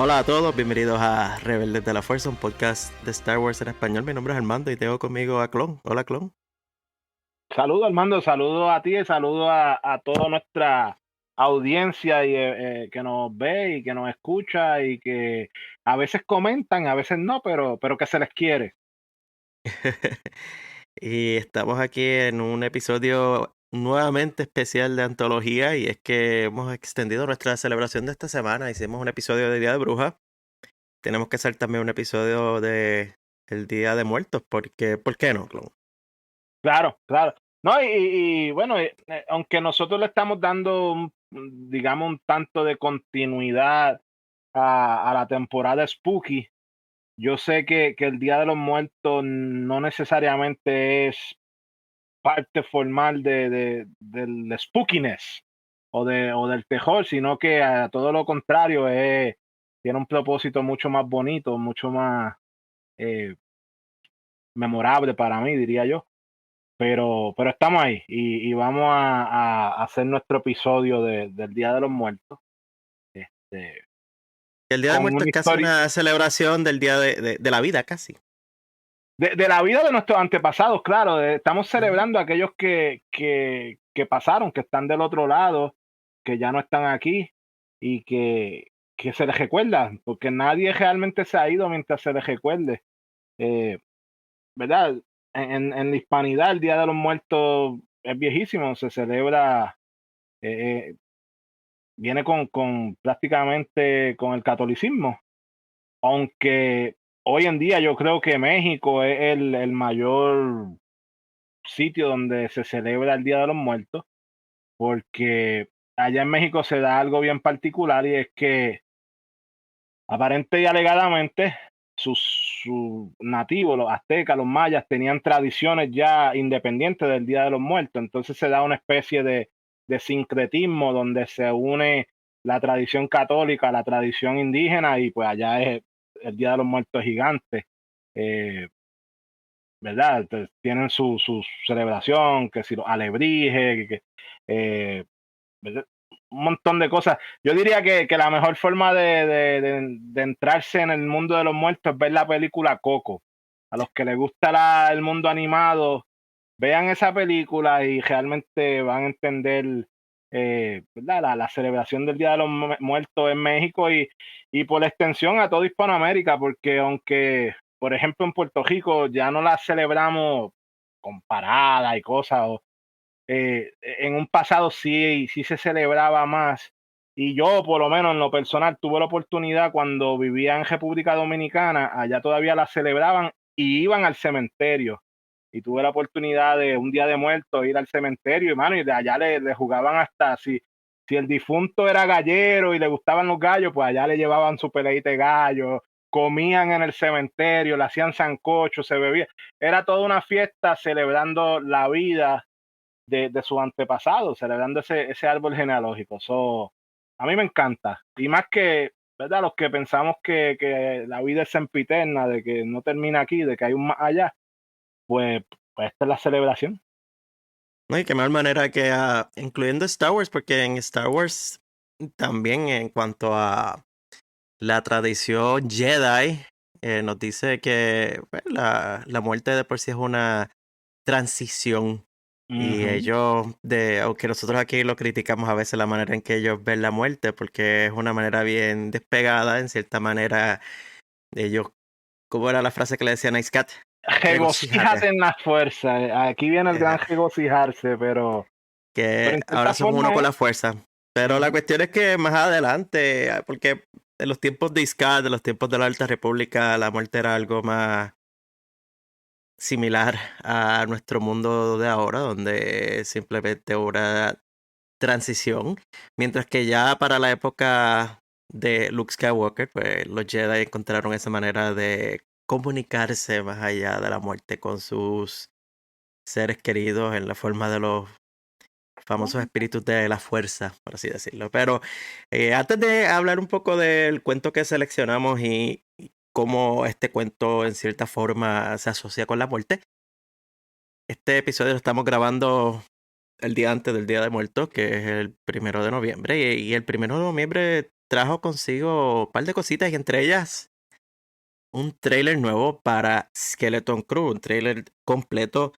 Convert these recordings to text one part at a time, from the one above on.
Hola a todos, bienvenidos a Rebeldes de la Fuerza, un podcast de Star Wars en español. Mi nombre es Armando y tengo conmigo a Clon. Hola, Clon. Saludos, Armando, saludos a ti y saludos a toda nuestra audiencia que nos ve y que nos escucha y que a veces comentan, a veces no, pero que se les quiere. Y estamos aquí en un episodio nuevamente especial de antología y es que hemos extendido nuestra celebración de esta semana. Hicimos un episodio de Día de Brujas. Tenemos que hacer también un episodio de el Día de Muertos, porque, ¿por qué no, Clon? Claro, claro. No, bueno, aunque nosotros le estamos dando, digamos, un tanto de continuidad a la temporada Spooky, yo sé que el Día de los Muertos no necesariamente es parte formal del spookiness o del terror, sino que a todo lo contrario tiene un propósito mucho más bonito, mucho más eh, memorable para mí, diría yo. Pero estamos ahí y vamos a hacer nuestro episodio del Día de los Muertos. este, El Día de con Muertos una es casi historia una celebración del Día de la vida, casi. de la vida de nuestros antepasados, claro. Estamos Ujú. celebrando a aquellos que pasaron, que están del otro lado, que ya no están aquí y que se les recuerda, porque nadie realmente se ha ido mientras se les recuerde. Eh, ¿Verdad? En la hispanidad, el Día de los Muertos es viejísimo, se celebra, eh, viene con prácticamente con el catolicismo, aunque hoy en día yo creo que México es el mayor sitio donde se celebra el Día de los Muertos, porque allá en México se da algo bien particular y es que aparente y alegadamente sus nativos, los aztecas, los mayas, tenían tradiciones ya independientes del Día de los Muertos. Entonces se da una especie de sincretismo donde se une la tradición católica, la tradición indígena y pues allá es el Día de los Muertos gigante. Eh, ¿Verdad? Entonces, tienen su celebración, que si los alebrijes, eh, ¿verdad? Un montón de cosas. Yo diría que la mejor forma de entrarse en el mundo de los muertos es ver la película Coco. A los que les gusta el mundo animado, vean esa película y realmente van a entender, ¿verdad? La celebración del Día de los Muertos en México y por extensión a toda Hispanoamérica, porque aunque, por ejemplo, en Puerto Rico ya no la celebramos con paradas y cosas, en un pasado sí se celebraba más. Y yo, por lo menos en lo personal, tuve la oportunidad cuando vivía en República Dominicana, allá todavía la celebraban y iban al cementerio. Y tuve la oportunidad de un día de muertos ir al cementerio, y mano, y de allá le jugaban hasta si el difunto era gallero y le gustaban los gallos, pues allá le llevaban su peleita de gallo, comían en el cementerio, le hacían sancocho, se bebía. Era toda una fiesta celebrando la vida de sus antepasados, celebrando ese árbol genealógico. A mí me encanta. Y más que, ¿verdad? Los que pensamos que la vida es sempiterna, de que no termina aquí, de que hay un más allá, pues, pues esta es la celebración. No, y qué mejor manera que incluyendo Star Wars, porque en Star Wars también en cuanto a la tradición Jedi, nos dice que pues, la muerte de por sí es una transición. Y Ujú. ellos, aunque nosotros aquí lo criticamos a veces la manera en que ellos ven la muerte, porque es una manera bien despegada, en cierta manera, ellos, ¿cómo era la frase que le decían a Nice Cat? Regocíjate Regocíjate. en la fuerza. Aquí viene el gran eh, regocijarse, pero que en ahora cierta son uno forma con es. la fuerza. Pero la Ujú. cuestión es que más adelante, porque en los tiempos de Iscad, de los tiempos de la Alta República, la muerte era algo más similar a nuestro mundo de ahora, donde simplemente una transición, mientras que ya para la época de Luke Skywalker, pues los Jedi encontraron esa manera de comunicarse más allá de la muerte con sus seres queridos en la forma de los famosos espíritus de la fuerza, por así decirlo. Pero antes de hablar un poco del cuento que seleccionamos y cómo este cuento en cierta forma se asocia con la muerte, este episodio lo estamos grabando el día antes del Día de Muertos, que es el 1 de noviembre. Y el 1 de noviembre trajo consigo un par de cositas y entre ellas un trailer nuevo para Skeleton Crew, un trailer completo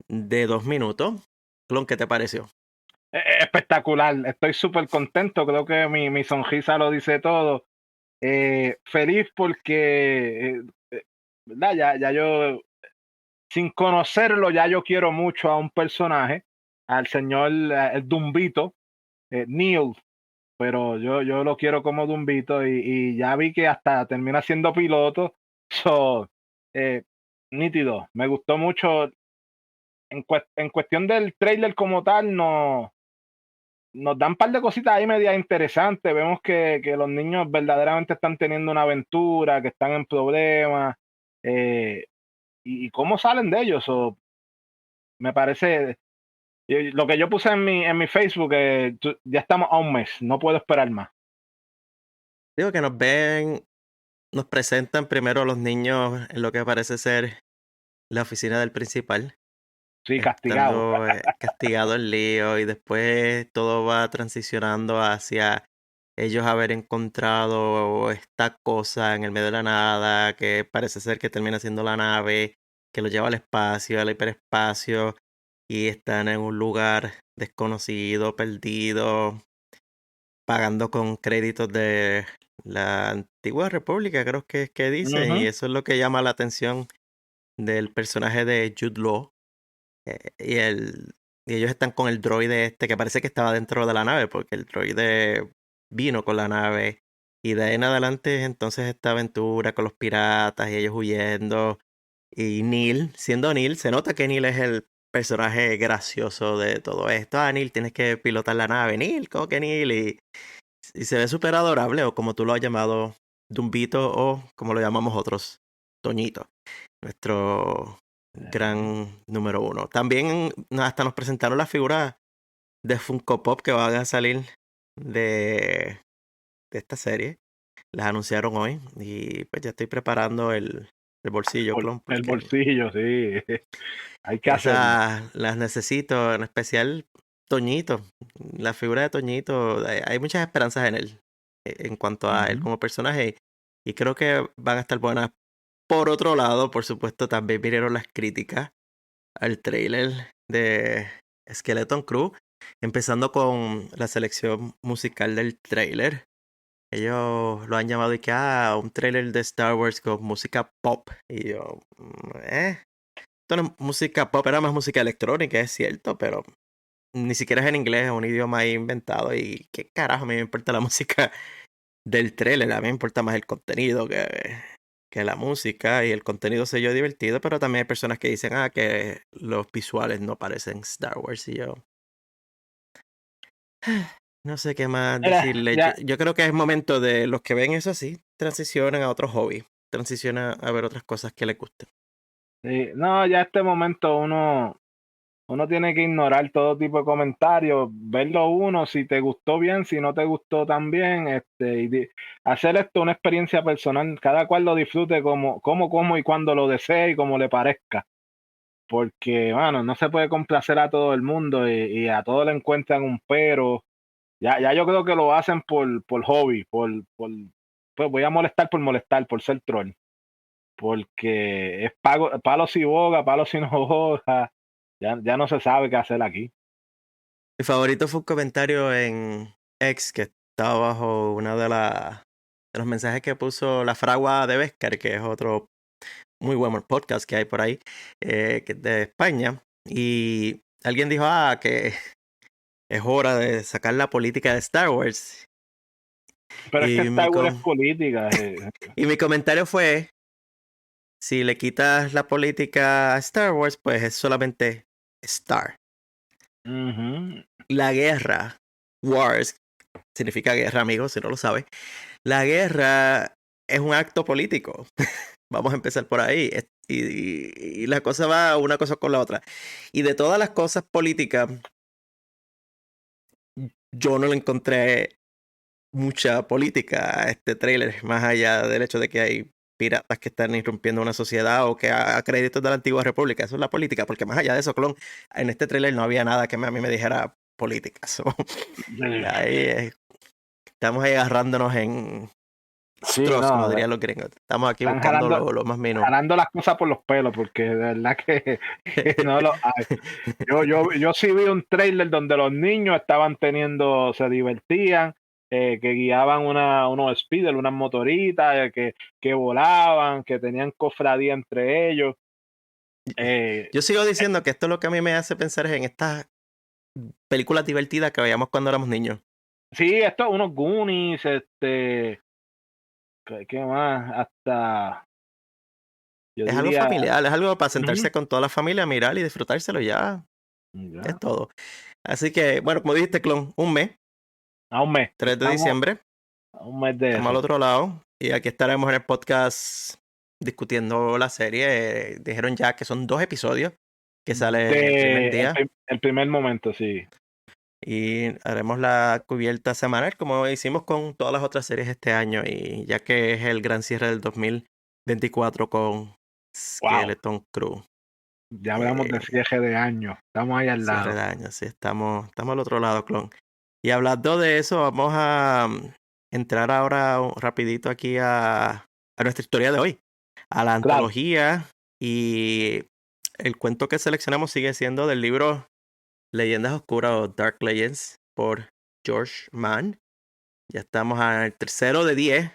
de 2 minutos. Clon, ¿qué te pareció? Espectacular, estoy súper contento, creo que mi sonrisa lo dice todo. Feliz porque, ¿verdad? Ya yo, sin conocerlo, ya yo quiero mucho a un personaje, al señor el Dumbito, Neil, pero yo lo quiero como Dumbito y ya vi que hasta termina siendo piloto. So, eh, nítido, me gustó mucho. En cuestión del trailer como tal, no nos dan un par de cositas ahí medias interesantes. Vemos que los niños verdaderamente están teniendo una aventura, que están en problemas, y cómo salen de ellos. O me parece, lo que yo puse en mi Facebook, ya estamos a un mes, no puedo esperar más. Digo que nos presentan primero a los niños en lo que parece ser la oficina del principal, Sí, castigado. estando castigado el lío y después todo va transicionando hacia ellos haber encontrado esta cosa en el medio de la nada que parece ser que termina siendo la nave que los lleva al espacio, al hiperespacio y están en un lugar desconocido, perdido, pagando con créditos de la antigua república, creo que es que dicen, y Ujú. eso es lo que llama la atención del personaje de Jude Law. Y, y ellos están con el droide este que parece que estaba dentro de la nave, porque el droide vino con la nave. Y de ahí en adelante entonces esta aventura con los piratas y ellos huyendo. Y Neil, siendo Neil, se nota que Neil es el personaje gracioso de todo esto. Ah, Neil, tienes que pilotar la nave. Neil, ¿cómo que Neil? Y se ve súper adorable, o como tú lo has llamado, Dumbito, o como lo llamamos otros, Toñito, nuestro gran número uno. También hasta nos presentaron las figuras de Funko Pop que van a salir de, de esta serie. Las anunciaron hoy y pues ya estoy preparando el bolsillo, clon, El porque bolsillo, sí. Hay que hacerlo. esas las necesito, en especial Toñito. La figura de Toñito, hay muchas esperanzas en él, en cuanto a él Ujú. como personaje, y creo que van a estar buenas. Por otro lado, por supuesto, también vinieron las críticas al trailer de Skeleton Crew, empezando con la selección musical del trailer. Ellos lo han llamado y que, un trailer de Star Wars con música pop. Y yo, esto no es música pop, era más música electrónica, es cierto, pero ni siquiera es en inglés, es un idioma ahí inventado. Y qué carajo, a mí me importa la música del trailer, a mí me importa más el contenido que la música. Y el contenido se yo divertido, pero también hay personas que dicen, que los visuales no parecen Star Wars. Y yo, no sé qué más Mira, decirle. Yo, ya, yo creo que es momento de los que ven eso así, transicionen a otro hobby, transicionan a ver otras cosas que les gusten. sí, no, ya este momento uno tiene que ignorar todo tipo de comentarios, verlo uno, si te gustó bien, si no te gustó también, hacer esto una experiencia personal, cada cual lo disfrute como y cuando lo desee y como le parezca, porque, bueno, no se puede complacer a todo el mundo y a todos le encuentran un pero, ya yo creo que lo hacen por hobby, pues voy a molestar por molestar, por ser troll, porque es palo si boga, palo si no boga, ya no se sabe qué hacer aquí. Mi favorito fue un comentario en X que estaba bajo una de los mensajes que puso la fragua de Vescar, que es otro muy buen podcast que hay por ahí, que es de España. Y alguien dijo, que es hora de sacar la política de Star Wars. Pero es que Y Star Wars es política. y mi comentario fue, si le quitas la política a Star Wars, pues es solamente Star. Ujú. La guerra, Wars, significa guerra, amigos, si no lo sabe. La guerra es un acto político. Vamos a empezar por ahí. Y la cosa va una cosa con la otra. Y de todas las cosas políticas, yo no le encontré mucha política a este tráiler, más allá del hecho de que hay piratas que están irrumpiendo una sociedad o que a créditos de la antigua república. Eso es la política, porque más allá de eso, clon, en este tráiler no había nada que a mí me dijera política. So, ahí es Estamos ahí agarrándonos en Sí, straws, como no, dirían los gringos. Estamos aquí están buscando lo más mínimo. jalando las cosas por los pelos, porque de verdad que no lo hay. Yo sí vi un trailer donde los niños estaban se divertían, que guiaban unos speeders, unas motoritas, que volaban, que tenían cofradía entre ellos. Yo sigo diciendo que esto es lo que a mí me hace pensar en estas películas divertidas que veíamos cuando éramos niños. Sí, esto, unos Goonies, ¿qué más? Hasta, yo Es algo diría, familiar, es algo para ujú, sentarse con toda la familia a mirar y disfrutárselo ya. Es ya, todo. Así que, bueno, como dijiste, Clon, un mes, a un mes, 3 de estamos diciembre, a un mes de estamos al eso. otro lado y aquí estaremos en el podcast discutiendo la serie. Dijeron ya que son 2 episodios que salen el primer día El primer momento, sí. y haremos la cubierta semanal como hicimos con todas las otras series este año y ya que es el gran cierre del 2024 con Wow, Skeleton Crew. ya hablamos de Eh, cierre de año, estamos ahí al Cierre lado. de año, sí, estamos al otro lado, clon. Y hablando de eso, vamos a entrar ahora rapidito aquí a nuestra historia de hoy, a la Claro, antología y el cuento que seleccionamos sigue siendo del libro Leyendas Oscuras o Dark Legends por George Mann. Ya estamos al tercero de 10.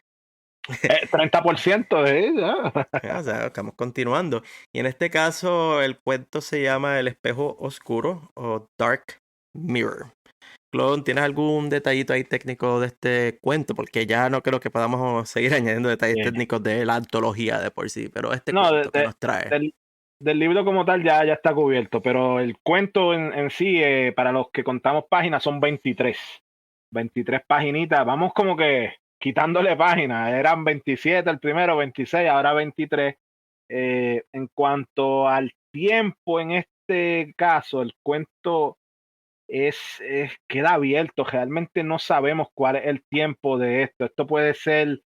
30%, ya. O sea, estamos continuando. Y en este caso, el cuento se llama El espejo oscuro o Dark Mirror. Clon, ¿tienes algún detallito ahí técnico de este cuento? Porque ya no creo que podamos seguir añadiendo detalles Eh, técnicos de la antología de por sí, pero este No, cuento que nos trae. del, del libro como tal ya está cubierto, pero el cuento en sí, para los que contamos páginas, son 23 paginitas. Vamos como que quitándole páginas. Eran 27 el primero, 26, ahora 23. En cuanto al tiempo, en este caso, el cuento queda abierto. Realmente no sabemos cuál es el tiempo de esto. Esto puede ser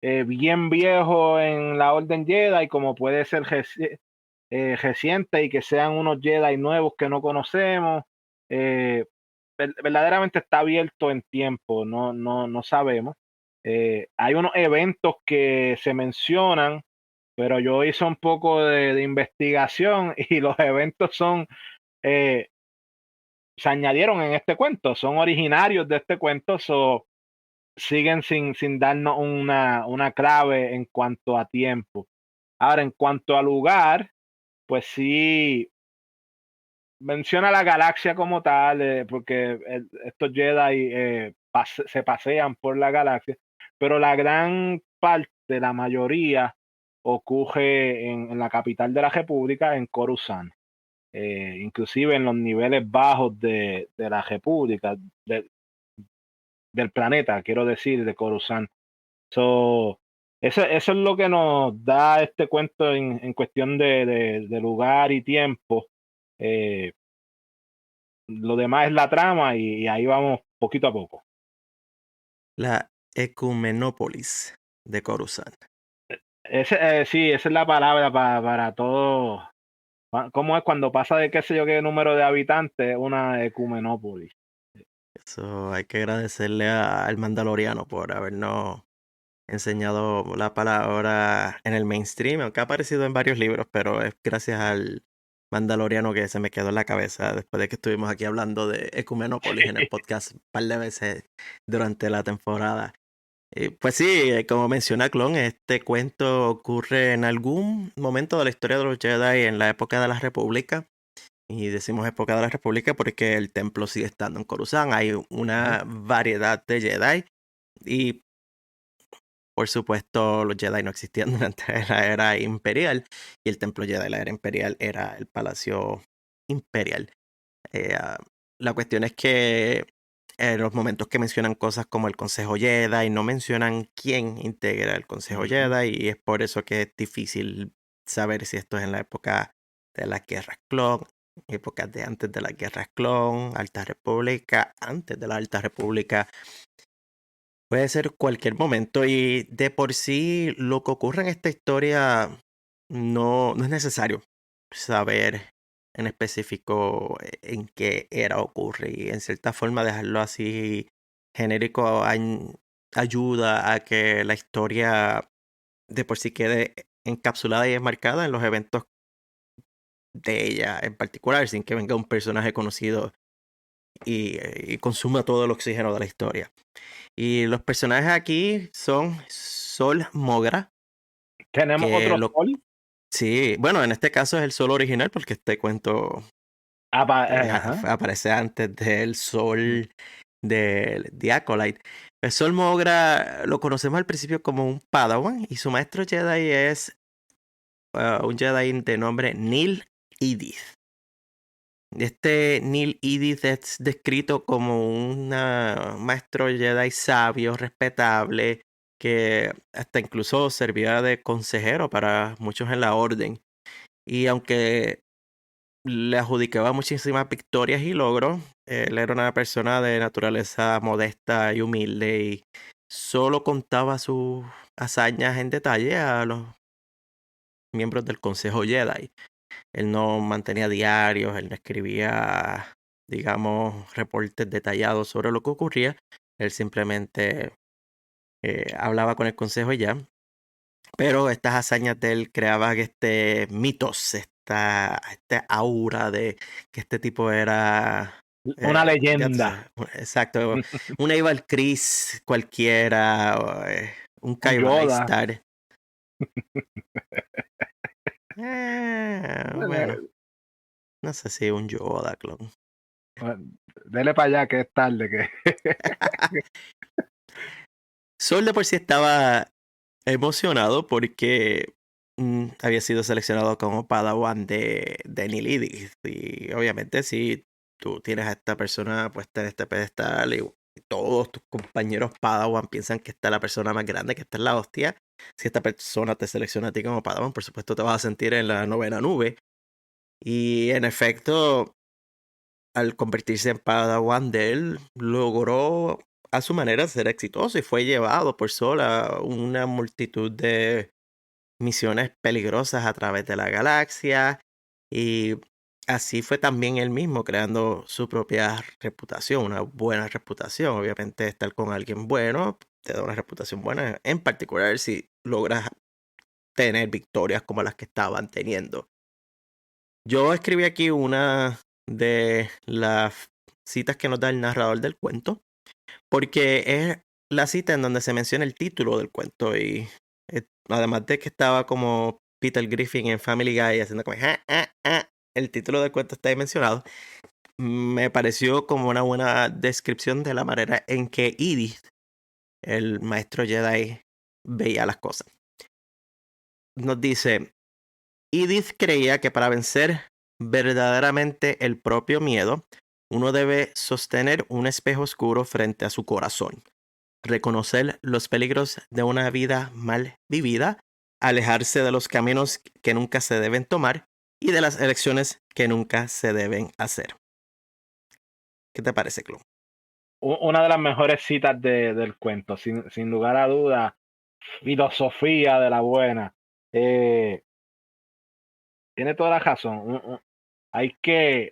bien viejo en la Orden Jedi, como puede ser reciente y que sean unos Jedi nuevos que no conocemos. Eh, Verdaderamente está abierto en tiempo, no sabemos. Hay unos eventos que se mencionan, pero yo hice un poco de investigación y los eventos eh, se añadieron en este cuento, son originarios de este cuento, siguen sin darnos una clave en cuanto a tiempo. Ahora, en cuanto a lugar, pues sí, menciona la galaxia como tal, porque estos Jedi se pasean por la galaxia, pero la gran parte, la mayoría, ocurre en la capital de la República, en Coruscant. Inclusive en los niveles bajos de la República, del planeta, quiero decir, de Coruscant. So, eso es lo que nos da este cuento en cuestión de lugar y tiempo. Eh, lo demás es la trama y ahí vamos poquito a poco. La Ecumenópolis de Coruscant. Sí, esa es la palabra para todo. ¿Cómo es cuando pasa de qué sé yo qué número de habitantes? Una ecumenópolis. Eso hay que agradecerle al Mandaloriano por habernos enseñado la palabra en el mainstream, aunque ha aparecido en varios libros, pero es gracias al Mandaloriano que se me quedó en la cabeza después de que estuvimos aquí hablando de Ecumenópolis en el podcast un par de veces durante la temporada. Pues sí, como menciona Clon, este cuento ocurre en algún momento de la historia de los Jedi en la época de la República. Y decimos época de la República porque el templo sigue estando en Coruscant. Hay Ujú. una variedad de Jedi y por supuesto, los Jedi no existían durante la era imperial y el templo Jedi de la era imperial era el palacio imperial. Eh, ah, la cuestión es que en los momentos que mencionan cosas como el Consejo Jedi, no mencionan quién integra el Consejo Ujú. Jedi y es por eso que es difícil saber si esto es en la época de las guerras clon, épocas de antes de las guerras clon, Alta República, antes de la Alta República. Puede ser cualquier momento y de por sí lo que ocurre en esta historia no es necesario saber en específico en qué era ocurre y en cierta forma dejarlo así genérico ayuda a que la historia de por sí quede encapsulada y enmarcada en los eventos de ella en particular, sin que venga un personaje conocido y consuma todo el oxígeno de la historia. Y los personajes aquí son Sol Mogra, Tenemos que otro sol. sí, bueno, en este caso es el Sol original, porque este cuento Ajá. aparece antes del Sol de The Acolyte. El Sol Mogra lo conocemos al principio como un Padawan y su maestro Jedi es un Jedi de nombre Nil Idith. Este Nil Idith es descrito como un maestro Jedi sabio, respetable, que hasta incluso servía de consejero para muchos en la orden. Y aunque le adjudicaba muchísimas victorias y logros, él era una persona de naturaleza modesta y humilde y solo contaba sus hazañas en detalle a los miembros del Consejo Jedi. Él no mantenía diarios, él no escribía, digamos, reportes detallados sobre lo que ocurría. Él simplemente hablaba con el consejo y ya. Pero estas hazañas de él creaban mitos, esta aura de que este tipo era, Una ya tú leyenda. sabes, exacto, un Eval Chris cualquiera, un Un Kai Yoda. Star. Bueno, no sé si un Yoda clon. Dele para allá que es tarde. Que... Sol de por sí estaba emocionado porque había sido seleccionado como Padawan de Nilidis. Y obviamente si tú tienes a esta persona puesta en este pedestal y todos tus compañeros Padawan piensan que esta es la persona más grande, que esta es la hostia, si esta persona te selecciona a ti como Padawan, por supuesto te vas a sentir en la novena nube. Y en efecto, al convertirse en Padawan de él, logró a su manera ser exitoso y fue llevado por Sol a una multitud de misiones peligrosas a través de la galaxia y así fue también él mismo creando su propia reputación, una buena reputación. Obviamente estar con alguien bueno te da una reputación buena, en particular si logras tener victorias como las que estaban teniendo. Yo escribí aquí una de las citas que nos da el narrador del cuento, porque es la cita en donde se menciona el título del cuento y además de que estaba como Peter Griffin en Family Guy haciendo como el título del cuento está ahí mencionado, me pareció como una buena descripción de la manera en que Edith, el maestro Jedi, veía las cosas. Nos dice, Edith creía que para vencer verdaderamente el propio miedo, uno debe sostener un espejo oscuro frente a su corazón, reconocer los peligros de una vida mal vivida, alejarse de los caminos que nunca se deben tomar y de las elecciones que nunca se deben hacer. ¿Qué te parece, Clu? Una de las mejores citas del cuento, sin lugar a dudas. Filosofía de la buena. Tiene toda la razón. Hay que,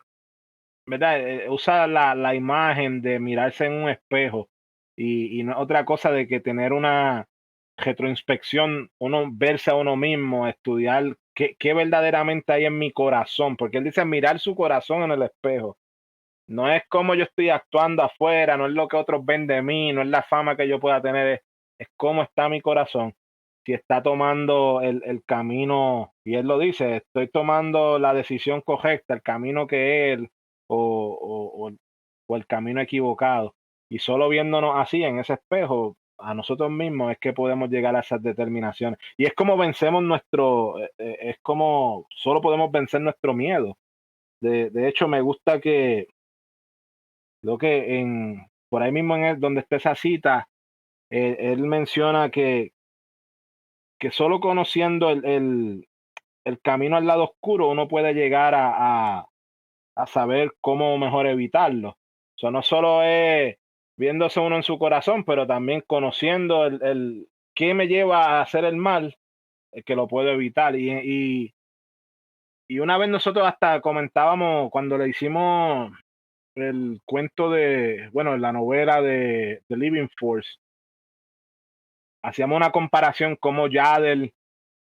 ¿verdad? Usa la imagen de mirarse en un espejo y no es otra cosa de que tener una retroinspección, uno verse a uno mismo, estudiar qué verdaderamente hay en mi corazón, porque él dice mirar su corazón en el espejo. No es como yo estoy actuando afuera, no es lo que otros ven de mí, no es la fama que yo pueda tener, es cómo está mi corazón. Si está tomando el camino, y él lo dice, estoy tomando la decisión correcta, el camino que él, o el camino equivocado. Y solo viéndonos así en ese espejo, a nosotros mismos es que podemos llegar a esas determinaciones. Y es como vencemos es como solo podemos vencer nuestro miedo. De hecho, me gusta que lo que por ahí mismo donde está esa cita, él menciona que solo conociendo el camino al lado oscuro uno puede llegar a saber cómo mejor evitarlo. O sea, no solo es viéndose uno en su corazón, pero también conociendo qué me lleva a hacer el mal, que lo puedo evitar. Y una vez nosotros hasta comentábamos cuando le hicimos el cuento de, bueno, la novela de The Living Force, hacíamos una comparación como Yaddle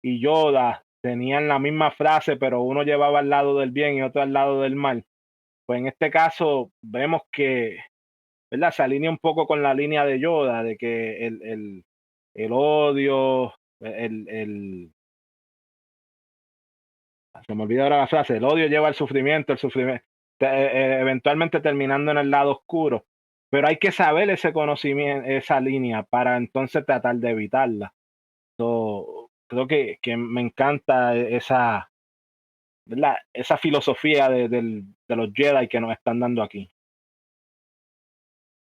y Yoda tenían la misma frase, pero uno llevaba al lado del bien y otro al lado del mal. Pues en este caso vemos que, ¿verdad? Se alinea un poco con la línea de Yoda, de que el odio, se me olvida ahora la frase, el odio lleva al sufrimiento, el sufrimiento, eventualmente terminando en el lado oscuro. Pero hay que saber ese conocimiento, esa línea, para entonces tratar de evitarla. Creo que me encanta esa, ¿verdad? Esa filosofía de los Jedi que nos están dando aquí.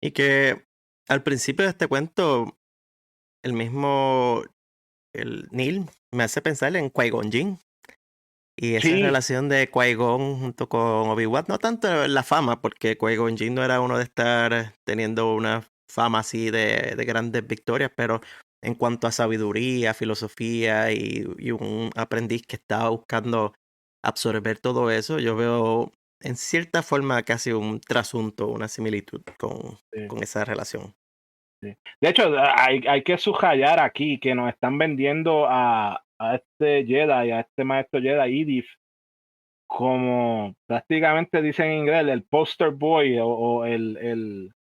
Y que al principio de este cuento, el mismo el Neil me hace pensar en Qui-Gon Jinn y esa Sí, relación de Qui-Gon junto con Obi-Wan, no tanto en la fama, porque Qui-Gon Jinn no era uno de estar teniendo una fama así de grandes victorias, pero en cuanto a sabiduría, filosofía y un aprendiz que estaba buscando absorber todo eso, yo veo en cierta forma casi un trasunto, una similitud sí, con esa relación. sí. De hecho, hay que subrayar aquí que nos están vendiendo a este Jedi, a este maestro Jedi, Idif, como prácticamente dicen en inglés, el poster boy o el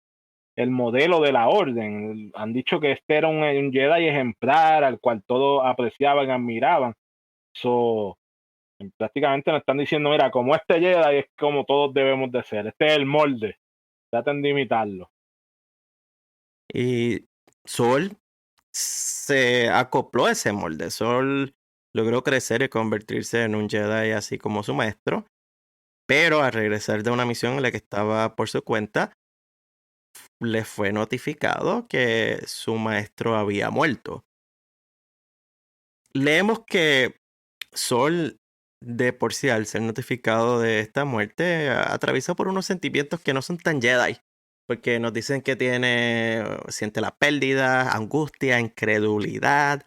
modelo de la orden. Han dicho que este era un Jedi ejemplar al cual todos apreciaban y admiraban. So, prácticamente nos están diciendo, mira, como este Jedi es como todos debemos de ser. Este es el molde. Traten de imitarlo. Y Sol se acopló a ese molde. Sol logró crecer y convertirse en un Jedi así como su maestro, pero al regresar de una misión en la que estaba por su cuenta, le fue notificado que su maestro había muerto. Leemos que Sol, de por sí, al ser notificado de esta muerte, atraviesa por unos sentimientos que no son tan Jedi. Porque nos dicen que siente la pérdida, angustia, incredulidad.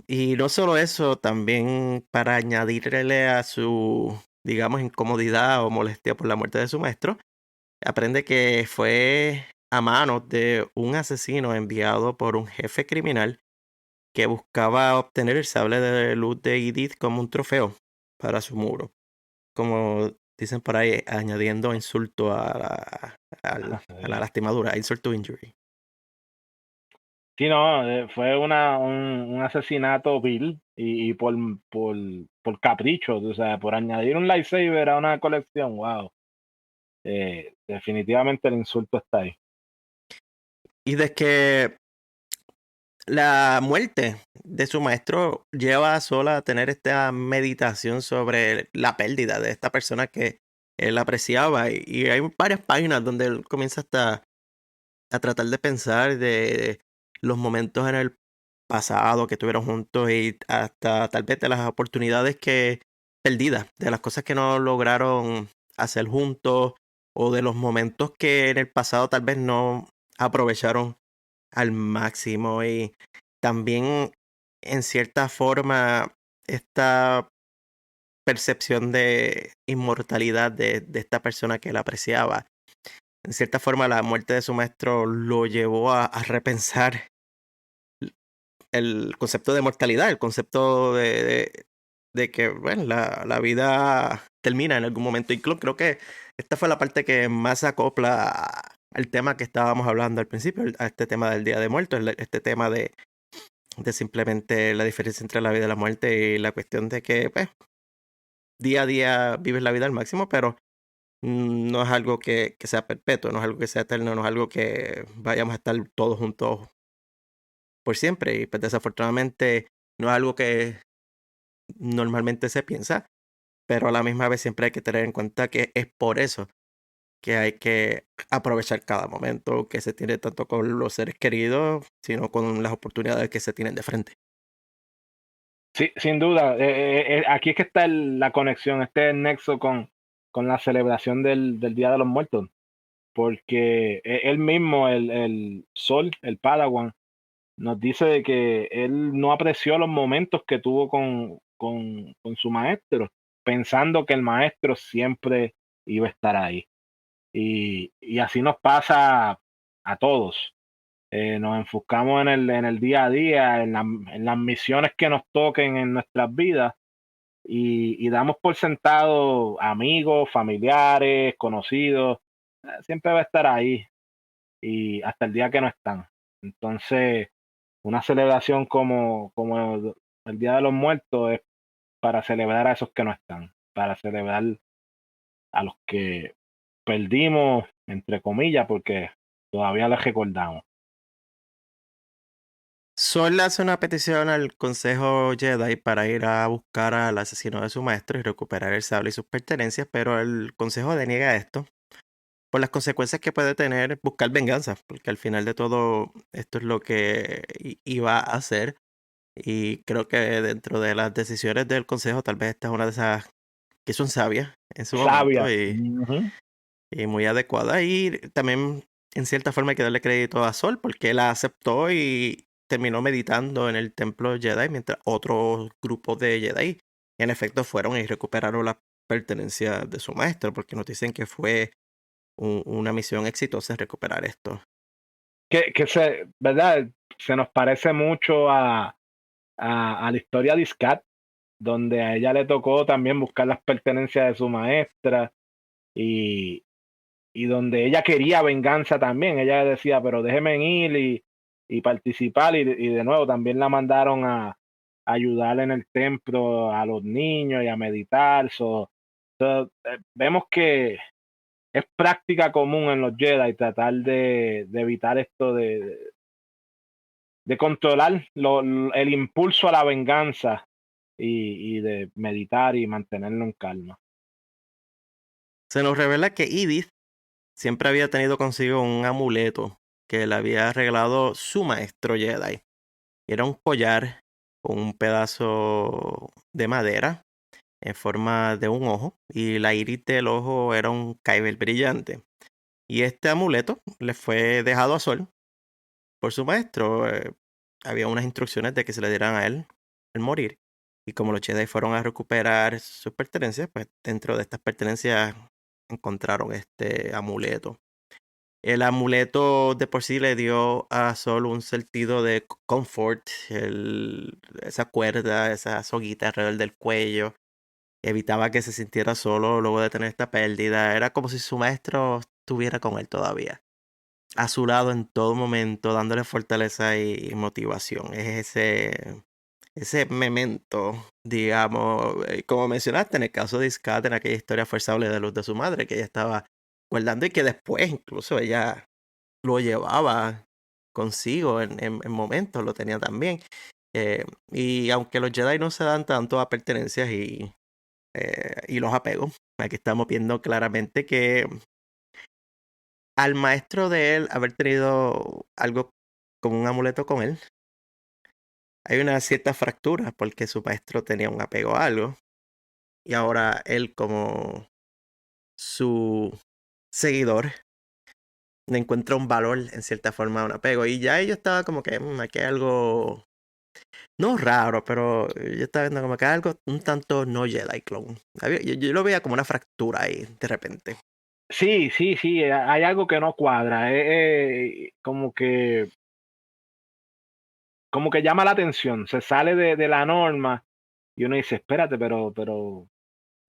Y no solo eso, también para añadirle a su, digamos, incomodidad o molestia por la muerte de su maestro, aprende que fue a manos de un asesino enviado por un jefe criminal que buscaba obtener el sable de luz de Edith como un trofeo para su muro. Como dicen por ahí, añadiendo insulto a la lastimadura, insult to injury. Sí, no, fue un asesinato vil y por capricho, o sea, por añadir un lightsaber a una colección, wow. Definitivamente el insulto está ahí. Y de que la muerte de su maestro lleva sola a tener esta meditación sobre la pérdida de esta persona que él apreciaba. Y hay varias páginas donde él comienza hasta a tratar de pensar de los momentos en el pasado que tuvieron juntos y hasta tal vez de las oportunidades que perdidas, de las cosas que no lograron hacer juntos o de los momentos que en el pasado tal vez no aprovecharon al máximo y también en cierta forma esta percepción de inmortalidad de esta persona que él apreciaba. En cierta forma la muerte de su maestro lo llevó a repensar el concepto de mortalidad, el concepto de que bueno, la vida termina en algún momento. Y creo que esta fue la parte que más se acopla al tema que estábamos hablando al principio, a este tema del Día de Muertos, este tema de simplemente la diferencia entre la vida y la muerte y la cuestión de que pues, día a día vives la vida al máximo, pero no es algo que sea perpetuo, no es algo que sea eterno, no es algo que vayamos a estar todos juntos por siempre. Y pues desafortunadamente no es algo que normalmente se piensa, pero a la misma vez siempre hay que tener en cuenta que es por eso que hay que aprovechar cada momento que se tiene tanto con los seres queridos, sino con las oportunidades que se tienen de frente. Sí, sin duda. Aquí es que está la conexión, este es el nexo con la celebración del Día de los Muertos, porque él mismo, el Sol, el Padawan, nos dice de que él no apreció los momentos que tuvo con su maestro, pensando que el maestro siempre iba a estar ahí. Y así nos pasa a todos. Nos enfocamos en el día a día, en las misiones que nos toquen en nuestras vidas y damos por sentado amigos, familiares, conocidos, siempre va a estar ahí y hasta el día que no están. Entonces, una celebración como el Día de los Muertos es para celebrar a esos que no están, para celebrar a los que perdimos, entre comillas, porque todavía les recordamos. Sol le hace una petición al Consejo Jedi para ir a buscar al asesino de su maestro y recuperar el sable y sus pertenencias, pero el Consejo deniega esto por las consecuencias que puede tener buscar venganza, porque al final de todo esto es lo que iba a hacer. Y creo que dentro de las decisiones del Consejo, tal vez esta es una de esas que son sabias en su Sabia. momento Ujú. y muy adecuada. Y también, en cierta forma, hay que darle crédito a Sol, porque él la aceptó y terminó meditando en el templo Jedi, mientras otros grupos de Jedi, en efecto, fueron y recuperaron las pertenencias de su maestro, porque nos dicen que fue una misión exitosa en recuperar esto. ¿Verdad? Se nos parece mucho a la historia de Scat, donde a ella le tocó también buscar las pertenencias de su maestra y, y donde ella quería venganza también. Ella decía, pero déjeme ir y participar y de nuevo también la mandaron a ayudar en el templo a los niños y a meditar. Vemos que es práctica común en los Jedi tratar de evitar esto de controlar el impulso a la venganza y de meditar y mantenerlo en calma. Se nos revela que Edith siempre había tenido consigo un amuleto que le había regalado su maestro Jedi. Era un collar con un pedazo de madera en forma de un ojo y la iris del ojo era un kyber brillante. Y este amuleto le fue dejado a Sol por su maestro. Había unas instrucciones de que se le dieran a él al morir. Y como los Jedi fueron a recuperar sus pertenencias, pues dentro de estas pertenencias encontraron este amuleto. El amuleto de por sí le dio a Sol un sentido de confort, esa cuerda, esa soguita alrededor del cuello, evitaba que se sintiera solo luego de tener esta pérdida. Era como si su maestro estuviera con él todavía, a su lado en todo momento, dándole fortaleza y motivación. Es ese memento, digamos, como mencionaste en el caso de Iskat, en aquella historia forzable de luz de su madre, que ella estaba guardando y que después incluso ella lo llevaba consigo en momentos, lo tenía también. Y aunque los Jedi no se dan tanto a pertenencias y los apegos, aquí estamos viendo claramente que al maestro de él haber tenido algo como un amuleto con él, hay una cierta fractura porque su maestro tenía un apego a algo y ahora él como su seguidor le encuentra un valor en cierta forma a un apego y ya yo estaba como que aquí hay algo no raro, pero yo estaba viendo como que hay algo un tanto no Jedi clone. Yo lo veía como una fractura ahí de repente. Sí, sí, sí, hay algo que no cuadra, como que llama la atención, se sale de la norma y uno dice, espérate, pero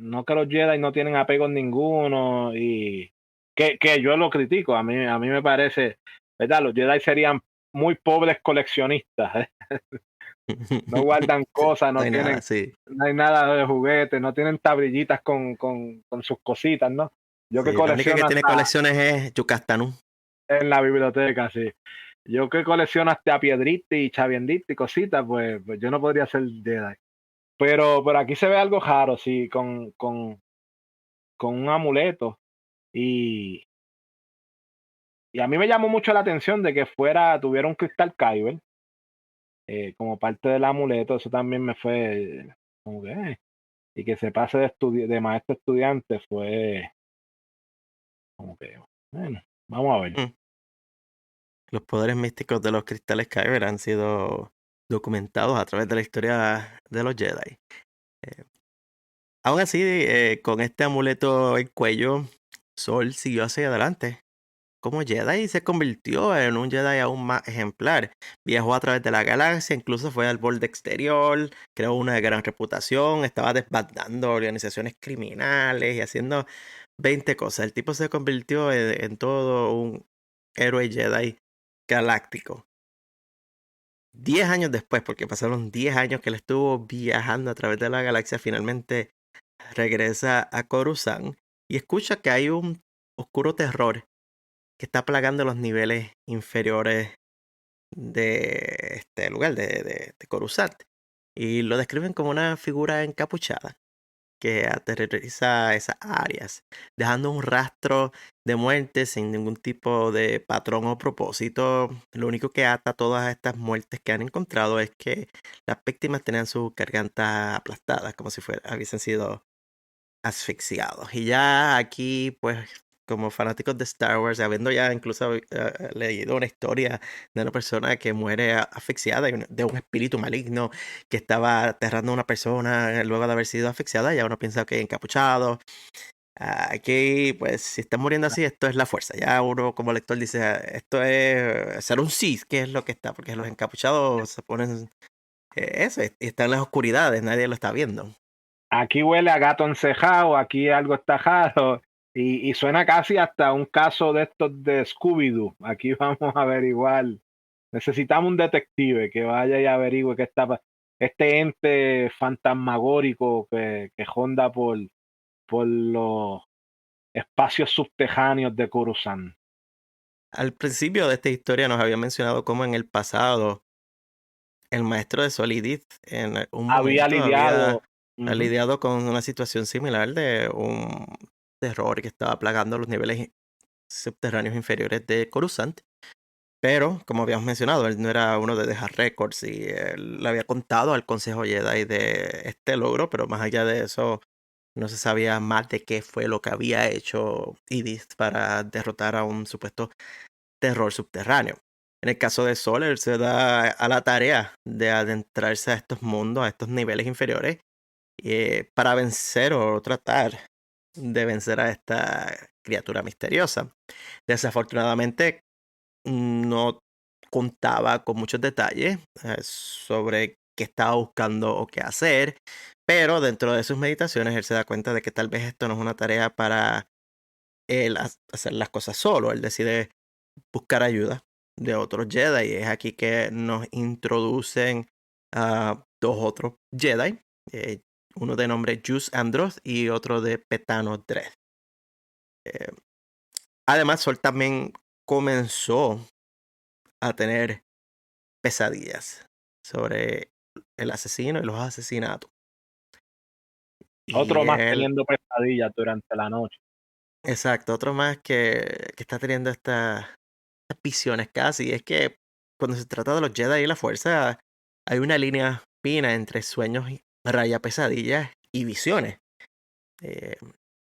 no que los Jedi no tienen apegos ninguno y que yo lo critico, a mí me parece, ¿verdad? Los Jedi serían muy pobres coleccionistas, ¿eh? No guardan cosas, No hay nada, sí. no hay nada de juguetes, no tienen tablillitas con sus cositas, ¿no? Yo que Sí, la única que colecciono tiene hasta colecciones es Yucastanu. en la biblioteca, sí. Yo que colecciono hasta piedritas y chavienditas y cositas, pues yo no podría ser Jedi. Pero aquí se ve algo raro, sí, con un amuleto. Y, y a mí me llamó mucho la atención de que tuviera un cristal Kyber como parte del amuleto. Eso también me fue como que, y que se pase de maestro a estudiante fue como que, bueno, vamos a ver. Mm. Los poderes místicos de los cristales Kyber han sido documentados a través de la historia de los Jedi. Eh, Aún así, con este amuleto en cuello, Sol siguió hacia adelante como Jedi y se convirtió en un Jedi aún más ejemplar. Viajó a través de la galaxia, incluso fue al borde exterior, creó una gran reputación, estaba desbandando organizaciones criminales y haciendo 20 cosas. El tipo se convirtió en todo un héroe Jedi galáctico. 10 años después, porque pasaron 10 años que él estuvo viajando a través de la galaxia, finalmente regresa a Coruscant y escucha que hay un oscuro terror que está plagando los niveles inferiores de este lugar, de Coruscant. Y lo describen como una figura encapuchada que aterroriza esas áreas, dejando un rastro de muerte sin ningún tipo de patrón o propósito. Lo único que ata todas estas muertes que han encontrado es que las víctimas tenían sus gargantas aplastadas, como si hubiesen sido asfixiados. Y ya aquí, pues, como fanáticos de Star Wars, habiendo ya incluso leído una historia de una persona que muere asfixiada de un espíritu maligno que estaba aterrando a una persona luego de haber sido asfixiada, ya uno piensa que encapuchado. Aquí, pues, si está muriendo así, esto es la fuerza. Ya uno como lector dice, esto es ser un Sith, que es lo que está, porque los encapuchados se ponen eso, y están en las oscuridades, nadie lo está viendo. Aquí huele a gato encejado, aquí algo está raro. Y suena casi hasta un caso de estos de Scooby-Doo. Aquí vamos a averiguar. Necesitamos un detective que vaya y averigüe qué está este ente fantasmagórico que ronda por los espacios subterráneos de Coruscant. Al principio de esta historia nos había mencionado cómo en el pasado el maestro de Solidith en un Había momento había lidiado. Ujú. lidiado con una situación similar de un terror que estaba plagando los niveles subterráneos inferiores de Coruscant. Pero, como habíamos mencionado, él no era uno de dejar récords y él le había contado al Consejo Jedi de este logro, pero más allá de eso no se sabía más de qué fue lo que había hecho Edith para derrotar a un supuesto terror subterráneo. En el caso de Sol, él se da a la tarea de adentrarse a estos mundos, a estos niveles inferiores, para vencer o tratar de vencer a esta criatura misteriosa. Desafortunadamente, no contaba con muchos detalles sobre qué estaba buscando o qué hacer, pero dentro de sus meditaciones él se da cuenta de que tal vez esto no es una tarea para él hacer las cosas solo. Él decide buscar ayuda de otros Jedi. Y es aquí que nos introducen a dos otros Jedi, eh, uno de nombre Jus Androth y otro de Petano Dredd. Eh, además, Sol también comenzó a tener pesadillas sobre el asesino y los asesinatos. Y Otro más él, teniendo pesadillas durante la noche. exacto, otro más que está teniendo estas visiones casi. Es que cuando se trata de los Jedi y la fuerza, hay una línea fina entre sueños, raya pesadillas y visiones. Eh,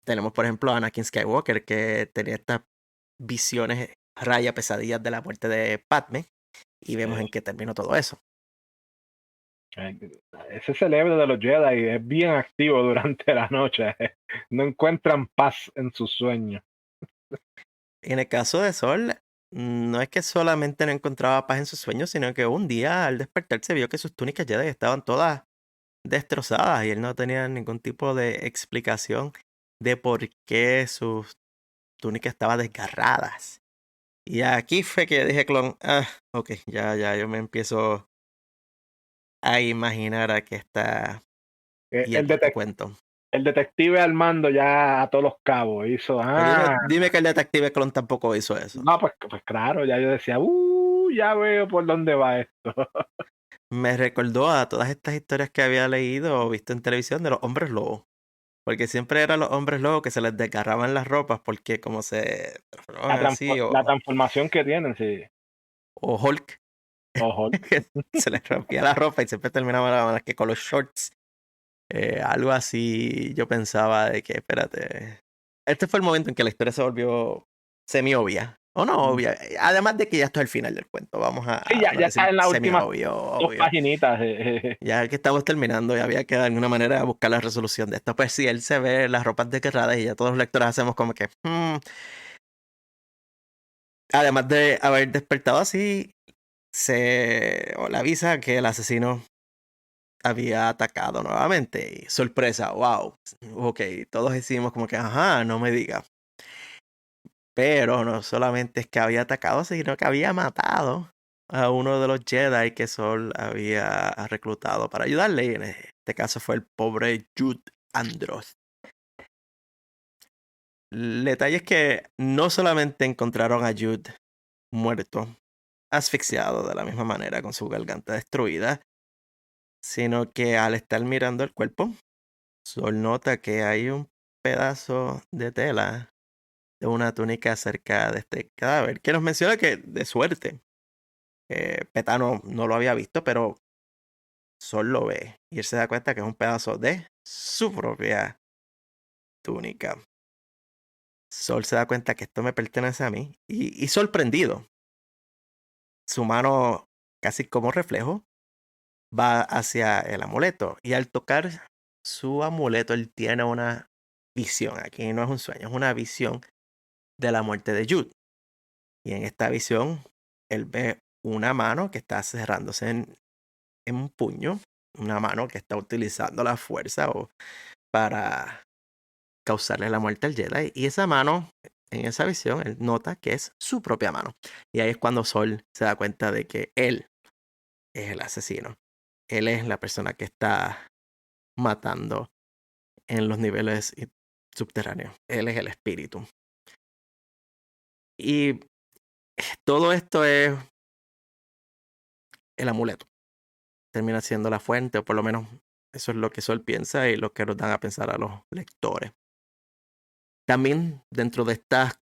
tenemos, por ejemplo, a Anakin Skywalker, que tenía estas visiones, raya pesadillas de la muerte de Padme, y vemos en qué terminó todo eso. Eh, Ese cerebro de los Jedi es bien activo durante la noche. No encuentran paz en sus sueños. En el caso de Sol, no es que solamente no encontraba paz en sus sueños, sino que un día al despertarse vio que sus túnicas Jedi estaban todas destrozadas y él no tenía ningún tipo de explicación de por qué sus túnicas estaban desgarradas. Y aquí fue que dije, clon, ok, ya, yo me empiezo a imaginar a qué está El, yendo este detec- cuento. el detective al mando ya a todos los cabos hizo, Pero dime que el detective clon tampoco hizo eso. no, pues claro, ya yo decía, ya veo por dónde va esto. Me recordó a todas estas historias que había leído o visto en televisión de los hombres lobos. Porque siempre eran los hombres lobos que se les desgarraban las ropas porque como se La, transformaban así la transformación que tienen, sí. o Hulk, Ojo. que se les rompía la ropa y siempre terminaban más que con los shorts. Algo así yo pensaba de que, espérate, este fue el momento en que la historia se volvió semi-obvia. O no, obvia. Además de que ya esto es el final del cuento, vamos Sí, a ya está decir en las últimas semi-obvio, 2 obvio. paginitas. Ya que estamos terminando, ya había que de alguna manera buscar la resolución de esto. Pues sí, él se ve las ropas desgarradas y ya todos los lectores hacemos como que... Además de haber despertado así, o le avisa que el asesino había atacado nuevamente. Y sorpresa, wow. Ok, todos decimos como que, ajá, no me diga. Pero no solamente es que había atacado, sino que había matado a uno de los Jedi que Sol había reclutado para ayudarle. Y en este caso fue el pobre Jude Andros. El detalle es que no solamente encontraron a Jude muerto, asfixiado de la misma manera con su garganta destruida, sino que al estar mirando el cuerpo, Sol nota que hay un pedazo de tela de una túnica cerca de este cadáver, que nos menciona que de suerte Petano no lo había visto, pero Sol lo ve y él se da cuenta que es un pedazo de su propia túnica. Sol se da cuenta que esto me pertenece a mí y sorprendido, su mano casi como reflejo va hacia el amuleto y al tocar su amuleto él tiene una visión, aquí no es un sueño, es una visión de la muerte de Jude. Y en esta visión él ve una mano que está cerrándose en un puño, una mano que está utilizando la fuerza para causarle la muerte al Jedi. Y esa mano, en esa visión, él nota que es su propia mano. Y ahí es cuando Sol se da cuenta de que él es el asesino. Él es la persona que está matando en los niveles subterráneos. Él es el espíritu. Y todo esto es el amuleto. Termina siendo la fuente, o por lo menos eso es lo que Sol piensa y lo que nos dan a pensar a los lectores. También dentro de estas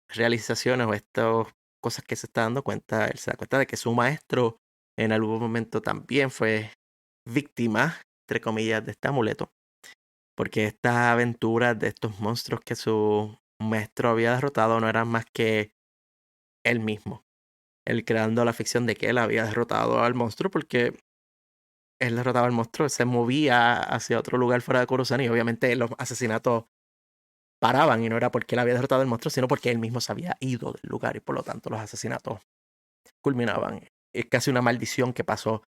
realizaciones o estas cosas que se está dando cuenta, él se da cuenta de que su maestro en algún momento también fue víctima, entre comillas, de este amuleto, porque estas aventuras de estos monstruos que su maestro había derrotado no eran más que él mismo, él creando la ficción de que él había derrotado al monstruo porque él derrotaba al monstruo, se movía hacia otro lugar fuera de Coruscant y obviamente los asesinatos paraban y no era porque él había derrotado al monstruo, sino porque él mismo se había ido del lugar y por lo tanto los asesinatos culminaban. Es casi una maldición que pasó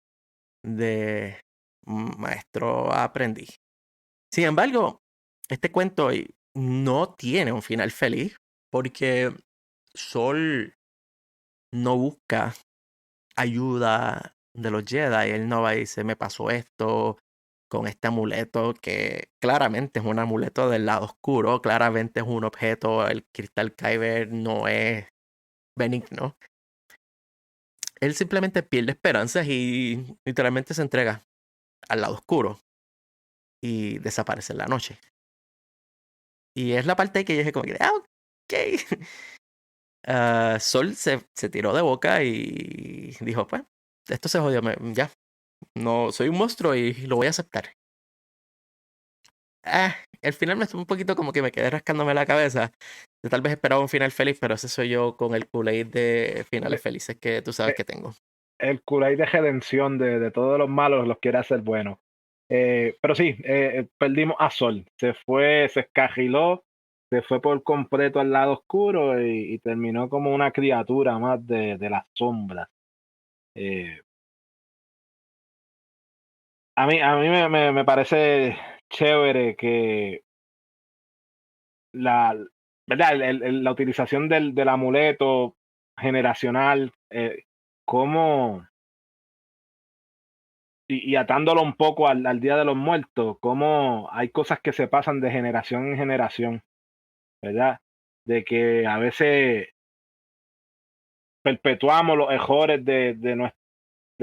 de maestro a aprendiz. Sin embargo, este cuento no tiene un final feliz porque Sol no busca ayuda de los Jedi. Él no va y dice, me pasó esto con este amuleto, que claramente es un amuleto del lado oscuro, claramente es un objeto, el cristal Kyber no es benigno. Él simplemente pierde esperanzas y literalmente se entrega al lado oscuro y desaparece en la noche. Y es la parte que yo dije como que, ok. Sol se tiró de boca y dijo, pues, esto se jodió, ya, no soy un monstruo y lo voy a aceptar. El final me estuvo un poquito como que me quedé rascándome la cabeza. Yo tal vez esperaba un final feliz, pero ese soy yo con el Kool-Aid de finales felices que tú sabes Eh, que tengo. el Kool-Aid de redención de todos los malos los quiere hacer buenos. Pero sí, perdimos a Sol. Se fue, se escagiló, se fue por completo al lado oscuro y terminó como una criatura más de las sombras. Eh, a mí me parece chévere que la, ¿verdad? La utilización del amuleto generacional, cómo, y atándolo un poco al Día de los Muertos, cómo hay cosas que se pasan de generación en generación, ¿verdad? De que a veces perpetuamos los errores de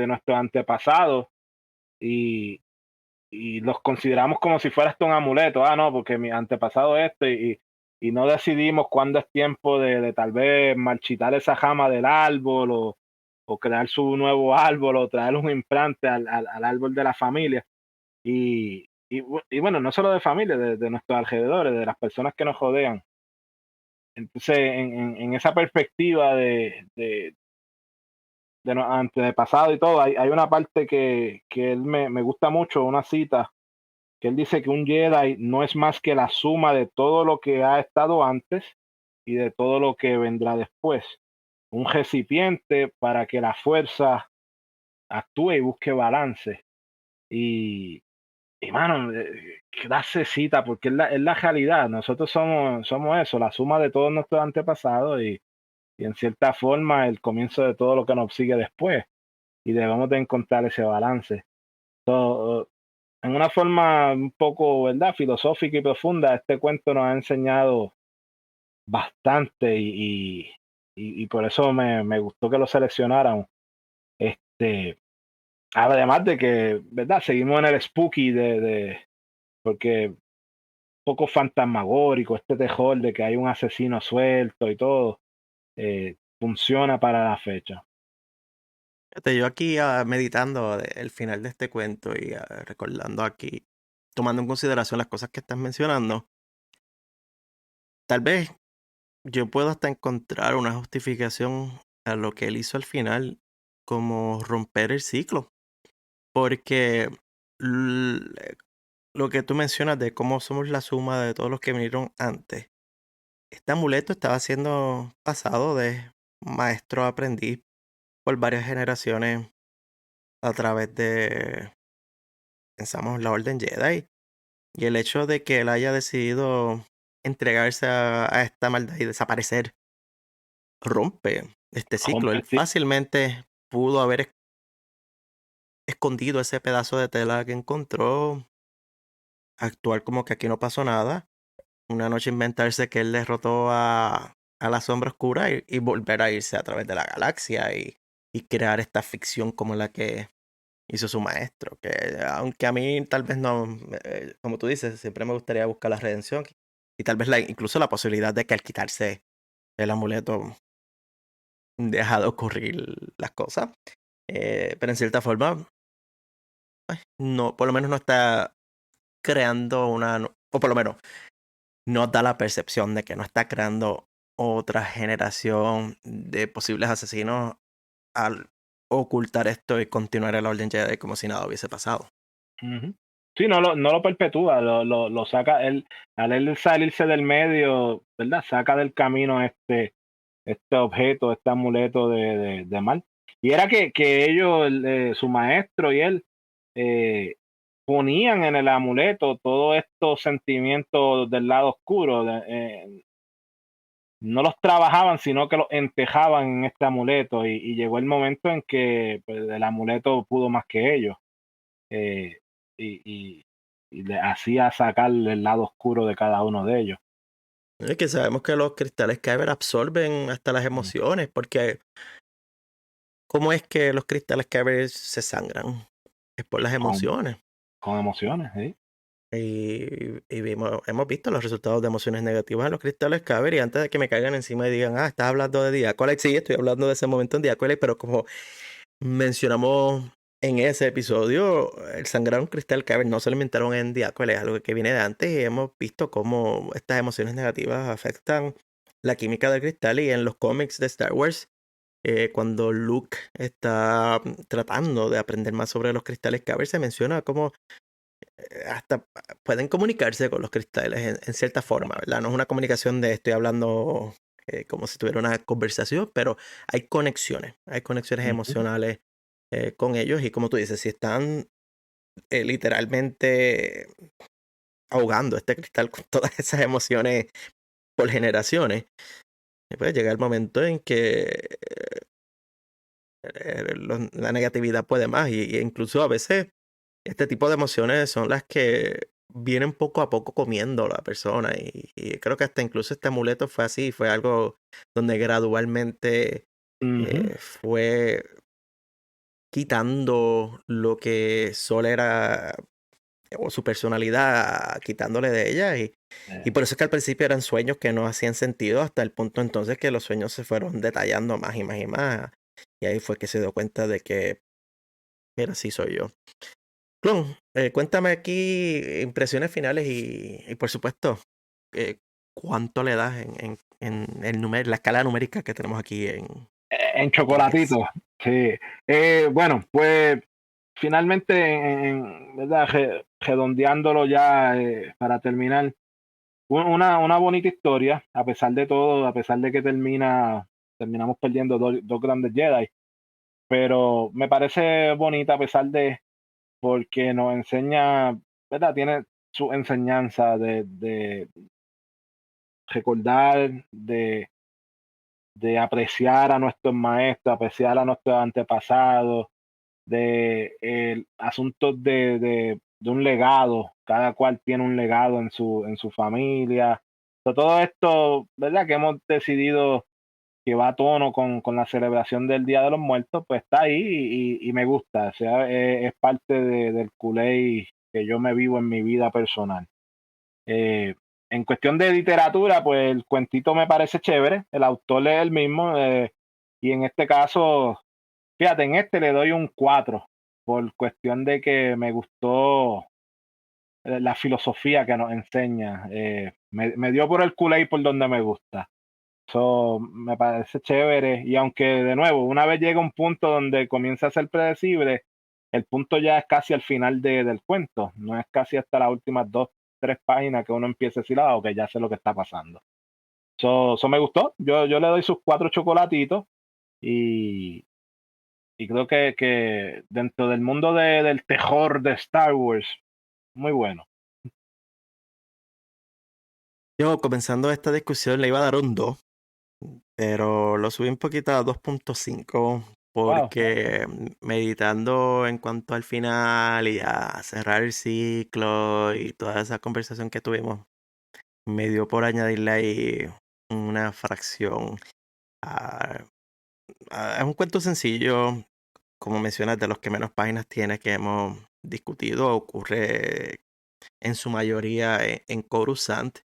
nuestros antepasados y, y los consideramos como si fuera esto un amuleto. No, porque mi antepasado y no decidimos cuándo es tiempo de tal vez marchitar esa jama del árbol o crear su nuevo árbol o traer un implante al árbol de la familia. Y bueno, no solo de familia, de nuestros alrededores, de las personas que nos rodean. Entonces, en esa perspectiva de antepasado y todo, hay una parte que él me gusta mucho, una cita, que él dice que un Jedi no es más que la suma de todo lo que ha estado antes y de todo lo que vendrá después. Un recipiente para que la fuerza actúe y busque balance. Y, y mano, clase cita, porque es la realidad. Nosotros somos eso, la suma de todos nuestros antepasados y en cierta forma el comienzo de todo lo que nos sigue después. Y debemos de encontrar ese balance. So, en una forma un poco, ¿verdad?, filosófica y profunda, este cuento nos ha enseñado bastante y por eso me gustó que lo seleccionaran. Este, además de que, ¿verdad?, seguimos en el spooky porque un poco fantasmagórico, este terror de que hay un asesino suelto y todo, funciona para la fecha. Fíjate, yo aquí meditando el final de este cuento y recordando aquí, tomando en consideración las cosas que estás mencionando, tal vez yo puedo hasta encontrar una justificación a lo que él hizo al final como romper el ciclo, porque l- lo que tú mencionas de cómo somos la suma de todos los que vinieron antes, este amuleto estaba siendo pasado de maestro a aprendiz por varias generaciones a través de, pensamos, la Orden Jedi. Y el hecho de que él haya decidido entregarse a esta maldad y desaparecer rompe este ciclo. Él Compartir. fácilmente pudo haber escondido ese pedazo de tela que encontró, actuar como que aquí no pasó nada, una noche inventarse que él derrotó a la sombra oscura y volver a irse a través de la galaxia y crear esta ficción como la que hizo su maestro. Que aunque a mí tal vez no, como tú dices, siempre me gustaría buscar la redención y tal vez incluso la posibilidad de que al quitarse el amuleto deja de ocurrir las cosas. Pero en cierta forma, no, por lo menos no está creando o por lo menos nos da la percepción de que no está creando otra generación de posibles asesinos al ocultar esto y continuar el orden Jedi como si nada hubiese pasado. Ujú. Sí, no lo perpetúa, lo saca él, al él salirse del medio, ¿verdad? Saca del camino este objeto, este amuleto de mal. Y era que ellos, su maestro y él, eh, ponían en el amuleto todos estos sentimientos del lado oscuro. No los trabajaban, sino que los entejaban en este amuleto. Y llegó el momento en que pues, el amuleto pudo más que ellos. eh, y, y- y le hacía sacar el lado oscuro de cada uno de ellos. Es que sabemos que los cristales Kyber absorben hasta las Mm, emociones, porque ¿cómo es que los cristales Kyber se sangran? Es por las Con, emociones. con emociones, ¿sí? Hemos visto los resultados de emociones negativas en los cristales Kyber y antes de que me caigan encima y digan, estás hablando de Diacolite, sí, estoy hablando de ese momento en Diacolite, pero como mencionamos en ese episodio, el sangrar un cristal Kyber no se lo inventaron en Diacolite, es algo que viene de antes y hemos visto cómo estas emociones negativas afectan la química del cristal y en los cómics de Star Wars. Cuando Luke está tratando de aprender más sobre los cristales Kyber, se menciona cómo hasta pueden comunicarse con los cristales en cierta forma, ¿verdad? No es una comunicación de estoy hablando como si tuviera una conversación, pero hay conexiones Ujú. emocionales con ellos y como tú dices, si están literalmente ahogando este cristal con todas esas emociones por generaciones, puede llegar el momento en que la negatividad puede más y incluso a veces este tipo de emociones son las que vienen poco a poco comiendo a la persona y creo que hasta incluso este amuleto fue así, fue algo donde gradualmente Ujú. fue quitando lo que Sol era o su personalidad, quitándole de ella y Eh, por eso es que al principio eran sueños que no hacían sentido hasta el punto entonces que los sueños se fueron detallando más y más y más y ahí fue que se dio cuenta de que, mira, sí soy yo. Clon, cuéntame aquí impresiones finales y por supuesto, eh, ¿cuánto le das la escala numérica que tenemos aquí En aquí en Geeks. chocolatito, sí. Bueno, pues finalmente, ¿verdad? Redondeándolo ya para terminar, una bonita historia, a pesar de todo, a pesar de que terminamos perdiendo dos grandes Jedi, pero me parece bonita a pesar de, porque nos enseña, ¿verdad? Tiene su enseñanza de recordar, de apreciar a nuestros maestros, apreciar a nuestros antepasados, de asuntos de un legado, cada cual tiene un legado en su familia. Todo esto, ¿verdad? Que hemos decidido que va a tono con la celebración del Día de los Muertos, pues está ahí y me gusta. O sea, es parte del culé que yo me vivo en mi vida personal. Eh, en cuestión de literatura, pues el cuentito me parece chévere, el autor es el mismo, y en este caso, fíjate, en este le doy un 4 por cuestión de que me gustó la filosofía que nos enseña. Me dio por el culé por donde me gusta. So, me parece chévere. Y aunque, de nuevo, una vez llega un punto donde comienza a ser predecible, el punto ya es casi al final del cuento. No es casi hasta las últimas 2, 3 páginas que uno empieza a decir, ah, ok, ya sé lo que está pasando. So me gustó. Yo le doy sus 4 chocolatitos y, y creo que dentro del mundo del terror de Star Wars, muy bueno. Yo, comenzando esta discusión, le iba a dar un 2, pero lo subí un poquito a 2.5 Wow. porque meditando en cuanto al final y a cerrar el ciclo y toda esa conversación que tuvimos, me dio por añadirle ahí una fracción. a- es un cuento sencillo, como mencionas, de los que menos páginas tiene que hemos discutido. Ocurre en su mayoría en Coruscant.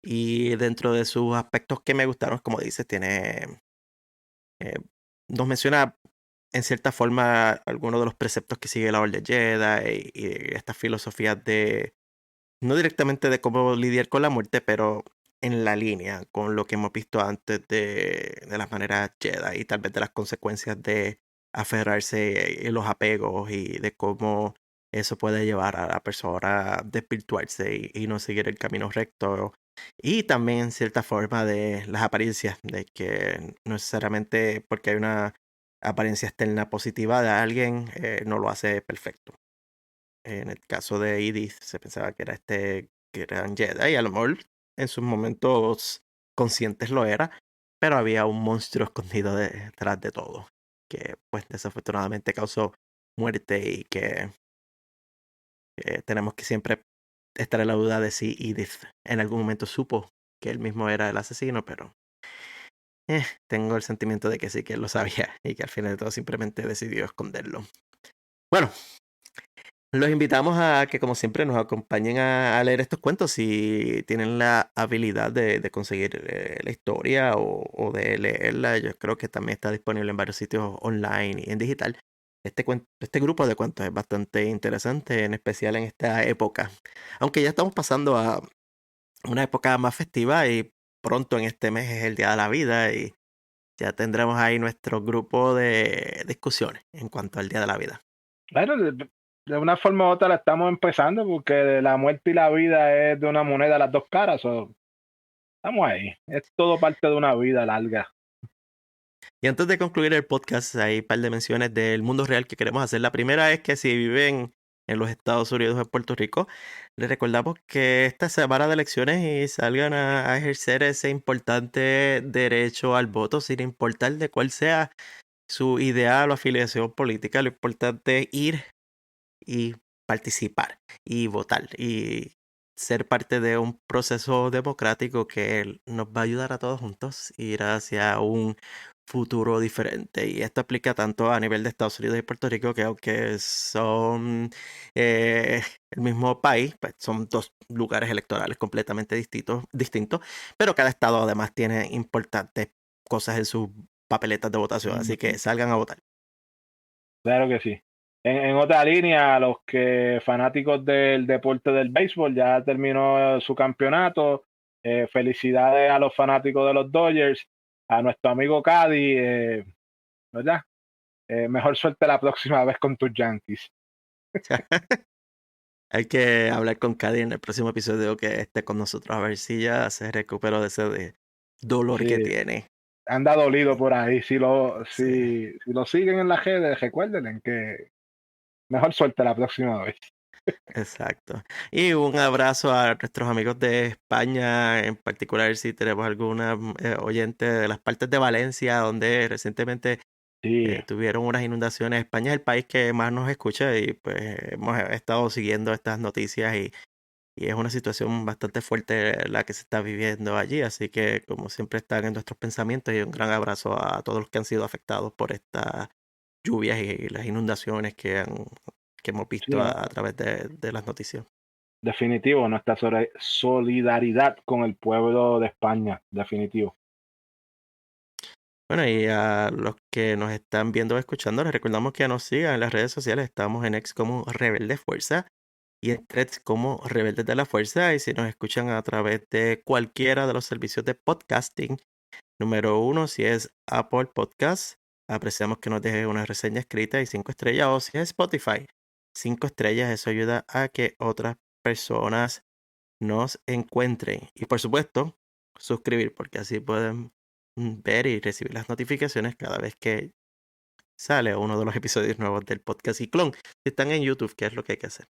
Y dentro de sus aspectos que me gustaron, como dices, eh, nos menciona en cierta forma algunos de los preceptos que sigue la Orden Jedi y estas filosofías de, no directamente de cómo lidiar con la muerte, pero en la línea con lo que hemos visto antes de las maneras Jedi y tal vez de las consecuencias de aferrarse y los apegos y de cómo eso puede llevar a la persona a desvirtuarse y no seguir el camino recto. Y también en cierta forma de las apariencias, de que no necesariamente porque hay una apariencia externa positiva de alguien, no lo hace perfecto. En el caso de Edith, se pensaba que era este gran Jedi, y a lo mejor en sus momentos conscientes lo era, pero había un monstruo escondido detrás de todo, que pues desafortunadamente causó muerte y que tenemos que siempre estar en la duda de si Edith en algún momento supo que él mismo era el asesino, pero tengo el sentimiento de que sí que él lo sabía y que al final de todo simplemente decidió esconderlo. Bueno, los invitamos a que, como siempre, nos acompañen a leer estos cuentos si tienen la habilidad de conseguir la historia o de leerla. Yo creo que también está disponible en varios sitios online y en digital. Este grupo de cuentos es bastante interesante, en especial en esta época. Aunque ya estamos pasando a una época más festiva y pronto en este mes es el Día de la Vida y ya tendremos ahí nuestro grupo de discusiones en cuanto al Día de la Vida. Bueno, de una forma u otra la estamos empezando porque la muerte y la vida es de una moneda a las dos caras. Estamos ahí. Es todo parte de una vida larga. Y antes de concluir el podcast, hay un par de menciones del mundo real que queremos hacer. La primera es que si viven en los Estados Unidos o en Puerto Rico, les recordamos que esta semana de elecciones y salgan a ejercer ese importante derecho al voto, sin importar de cuál sea su ideal o afiliación política. Lo importante es ir y participar y votar y ser parte de un proceso democrático que nos va a ayudar a todos juntos a ir hacia un futuro diferente. Y esto aplica tanto a nivel de Estados Unidos y Puerto Rico, que aunque son el mismo país, pues son dos lugares electorales completamente distintos, pero cada estado además tiene importantes cosas en sus papeletas de votación, así que salgan a votar. Claro que sí. En otra línea, los que fanáticos del deporte del béisbol ya terminó su campeonato. Felicidades a los fanáticos de los Dodgers, a nuestro amigo Caddy, ¿verdad? Mejor suerte la próxima vez con tus Yankees. Hay que hablar con Cady en el próximo episodio que esté con nosotros a ver si ya se recuperó de ese dolor que Sí, tiene. anda dolido por ahí. Si lo, Sí, si lo siguen en las redes, recuérdenle que mejor suerte la próxima vez. exacto. Y un abrazo a nuestros amigos de España, en particular si tenemos alguna oyente de las partes de Valencia, donde recientemente Sí, tuvieron unas inundaciones. España es el país que más nos escucha y pues hemos estado siguiendo estas noticias y es una situación bastante fuerte la que se está viviendo allí, así que como siempre están en nuestros pensamientos y un gran abrazo a todos los que han sido afectados por estas lluvias y las inundaciones que hemos sí, visto a través de las noticias. definitivo, nuestra solidaridad con el pueblo de España, definitivo. Bueno, y a los que nos están viendo o escuchando, les recordamos que nos sigan en las redes sociales. Estamos en X como Rebelde Fuerza y en Threads como Rebeldes de la Fuerza. Y si nos escuchan a través de cualquiera de los servicios de podcasting, número uno, si es Apple Podcast, apreciamos que nos deje una reseña escrita y 5 estrellas. O si es Spotify, 5 estrellas. Eso ayuda a que otras personas nos encuentren. Y por supuesto, suscribir, porque así pueden ver y recibir las notificaciones cada vez que sale uno de los episodios nuevos del podcast y clon. Si están en YouTube, ¿qué es lo que hay que hacer?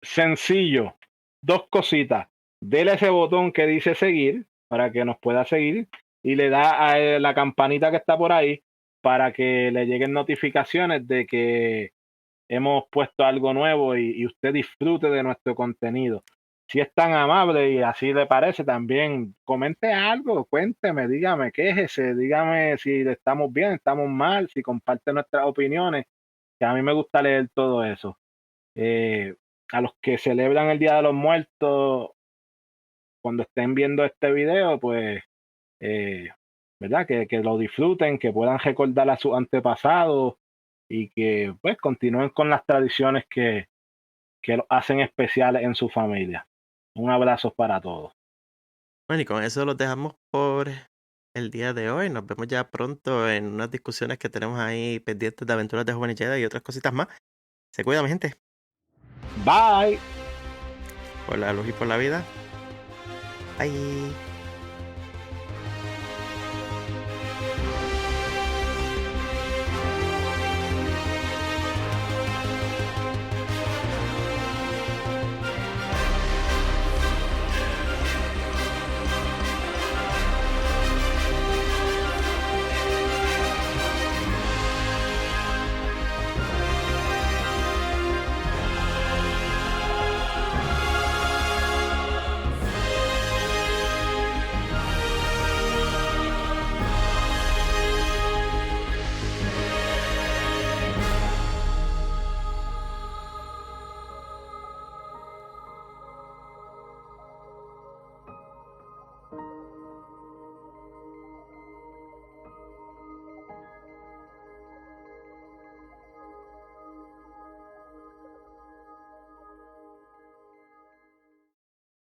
Sencillo, dos cositas. Dele ese botón que dice seguir para que nos pueda seguir y le da a la campanita que está por ahí para que le lleguen notificaciones de que hemos puesto algo nuevo y usted disfrute de nuestro contenido. Si es tan amable y así le parece, también comente algo, cuénteme, dígame, quéjese, dígame si estamos bien, estamos mal, si comparte nuestras opiniones, que a mí me gusta leer todo eso. Eh, a los que celebran el Día de los Muertos, cuando estén viendo este video, pues, eh, ¿verdad? Que lo disfruten, que puedan recordar a sus antepasados y que pues continúen con las tradiciones que lo hacen especiales en su familia. Un abrazo para todos. Bueno, y con eso los dejamos por el día de hoy. Nos vemos ya pronto en unas discusiones que tenemos ahí pendientes de aventuras de Joven y Jedi y otras cositas más. Se cuida, mi gente. Bye. Por la luz y por la vida. Bye.